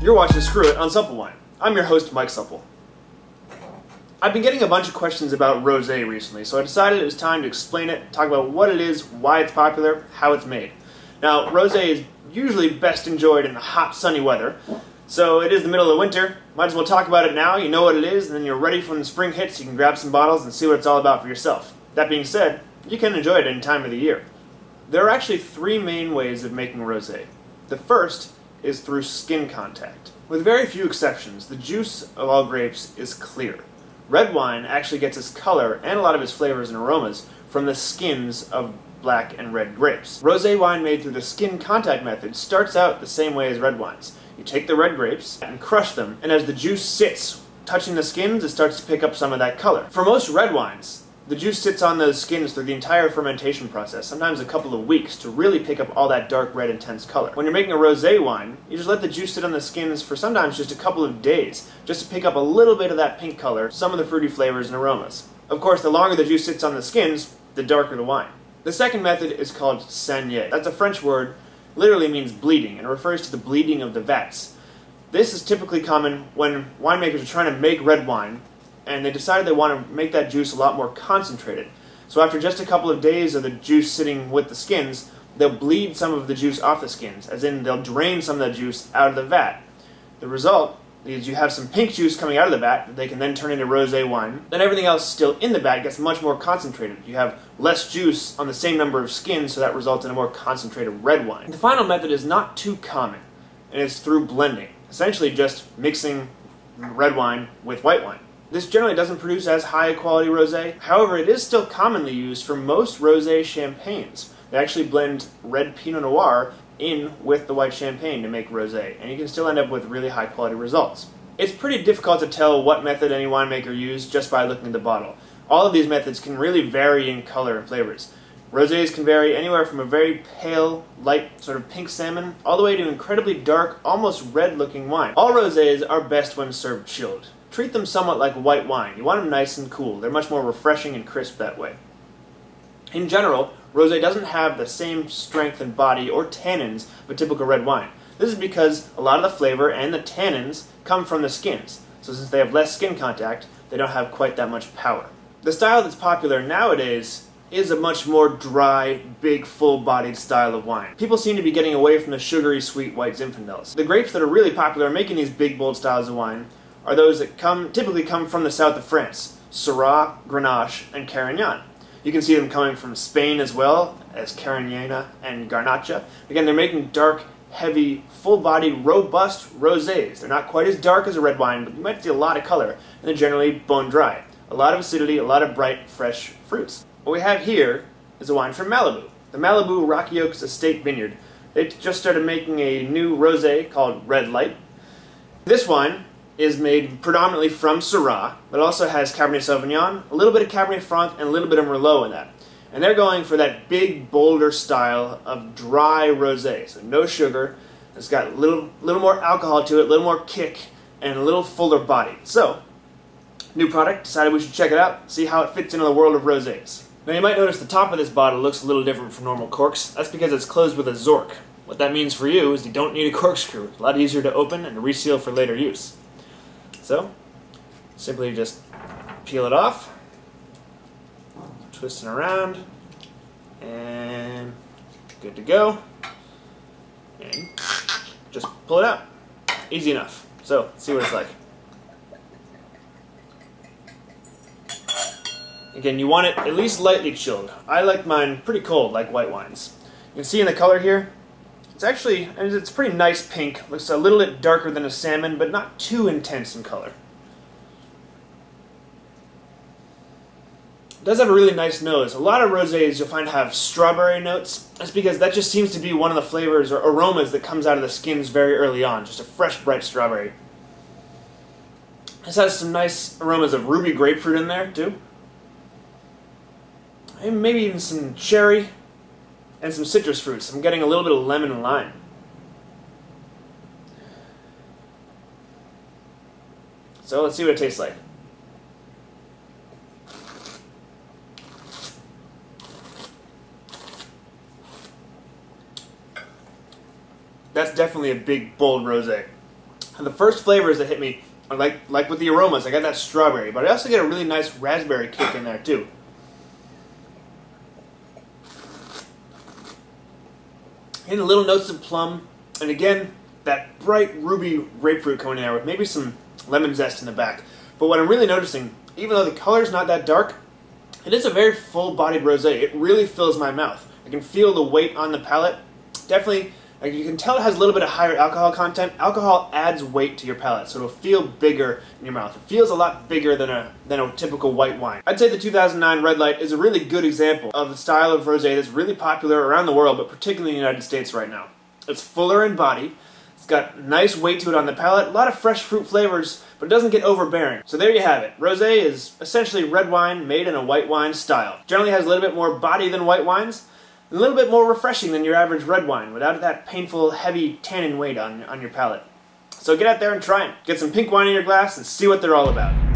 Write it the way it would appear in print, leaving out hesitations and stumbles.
You're watching Screw It on SuppleWine. I'm your host, Mike Supple. I've been getting a bunch of questions about Rosé recently, so I decided it was time to explain it, talk about what it is, why it's popular, how it's made. Now, Rosé is usually best enjoyed in the hot, sunny weather, so it is the middle of winter. Might as well talk about it now, you know what it is, and then you're ready for when the spring hits, you can grab some bottles and see what it's all about for yourself. That being said, you can enjoy it any time of the year. There are actually three main ways of making Rosé. The first is through skin contact. With very few exceptions, the juice of all grapes is clear. Red wine actually gets its color and a lot of its flavors and aromas from the skins of black and red grapes. Rosé wine made through the skin contact method starts out the same way as red wines. You take the red grapes and crush them, and as the juice sits touching the skins, it starts to pick up some of that color. For most red wines, the juice sits on those skins through the entire fermentation process, sometimes a couple of weeks, to really pick up all that dark red intense color. When you're making a rosé wine, you just let the juice sit on the skins for sometimes just a couple of days, just to pick up a little bit of that pink color, some of the fruity flavors and aromas. Of course, the longer the juice sits on the skins, the darker the wine. The second method is called saignée. That's a French word, literally means bleeding, and it refers to the bleeding of the vats. This is typically common when winemakers are trying to make red wine, and they decided they want to make that juice a lot more concentrated. So after just a couple of days of the juice sitting with the skins, they'll bleed some of the juice off the skins, as in they'll drain some of the juice out of the vat. The result is you have some pink juice coming out of the vat that they can then turn into rosé wine. Then everything else still in the vat gets much more concentrated. You have less juice on the same number of skins, so that results in a more concentrated red wine. The final method is not too common, and it's through blending. Essentially just mixing red wine with white wine. This generally doesn't produce as high a quality rosé. However, it is still commonly used for most rosé champagnes. They actually blend red Pinot Noir in with the white champagne to make rosé, and you can still end up with really high quality results. It's pretty difficult to tell what method any winemaker used just by looking at the bottle. All of these methods can really vary in color and flavors. Rosés can vary anywhere from a very pale, light, sort of pink salmon, all the way to incredibly dark, almost red-looking wine. All rosés are best when served chilled. Treat them somewhat like white wine. You want them nice and cool. They're much more refreshing and crisp that way. In general, rosé doesn't have the same strength and body or tannins of a typical red wine. This is because a lot of the flavor and the tannins come from the skins. So since they have less skin contact, they don't have quite that much power. The style that's popular nowadays is a much more dry, big, full-bodied style of wine. People seem to be getting away from the sugary, sweet white Zinfandels. The grapes that are really popular making these big, bold styles of wine are those that typically come from the south of France: Syrah, Grenache, and Carignan. You can see them coming from Spain as well, as Carignana and Garnacha. Again, they're making dark, heavy, full-bodied, robust rosés. They're not quite as dark as a red wine, but you might see a lot of color, and they're generally bone dry. A lot of acidity, a lot of bright, fresh fruits. What we have here is a wine from Malibu, the Malibu Rocky Oaks Estate Vineyard. They just started making a new rosé called Red Light. This wine is made predominantly from Syrah, but also has Cabernet Sauvignon, a little bit of Cabernet Franc, and a little bit of Merlot in that. And they're going for that big, bolder style of dry rosé, so no sugar. It's got a little more alcohol to it, a little more kick, and a little fuller body. So, new product, decided we should check it out, see how it fits into the world of rosés. Now you might notice the top of this bottle looks a little different from normal corks. That's because it's closed with a Zork. What that means for you is you don't need a corkscrew. It's a lot easier to open and to reseal for later use. So, simply just peel it off, twist it around, and good to go. And just pull it out. Easy enough. So, let's see what it's like. Again, you want it at least lightly chilled. I like mine pretty cold, like white wines. You can see in the color here, it's pretty nice pink. Looks a little bit darker than a salmon, but not too intense in color. It does have a really nice nose. A lot of rosés you'll find have strawberry notes. That's because that just seems to be one of the flavors or aromas that comes out of the skins very early on. Just a fresh, bright strawberry. This has some nice aromas of ruby grapefruit in there, too. And maybe even some cherry and some citrus fruits. I'm getting a little bit of lemon and lime. So let's see what it tastes like. That's definitely a big, bold rosé. And the first flavors that hit me are like with the aromas, I got that strawberry, but I also get a really nice raspberry kick in there too. And the little notes of plum, and again, that bright ruby grapefruit coming in there with maybe some lemon zest in the back. But what I'm really noticing, even though the color's not that dark, it is a very full-bodied rosé. It really fills my mouth. I can feel the weight on the palate. Definitely, like you can tell it has a little bit of higher alcohol content. Alcohol adds weight to your palate, so it'll feel bigger in your mouth. It feels a lot bigger than a typical white wine. I'd say the 2009 Red Light is a really good example of the style of rosé that's really popular around the world, but particularly in the United States right now. It's fuller in body. It's got nice weight to it on the palate, a lot of fresh fruit flavors, but it doesn't get overbearing. So there you have it. Rosé is essentially red wine made in a white wine style. Generally has a little bit more body than white wines, and a little bit more refreshing than your average red wine, without that painful, heavy tannin weight on your palate. So get out there and try it. Get some pink wine in your glass and see what they're all about.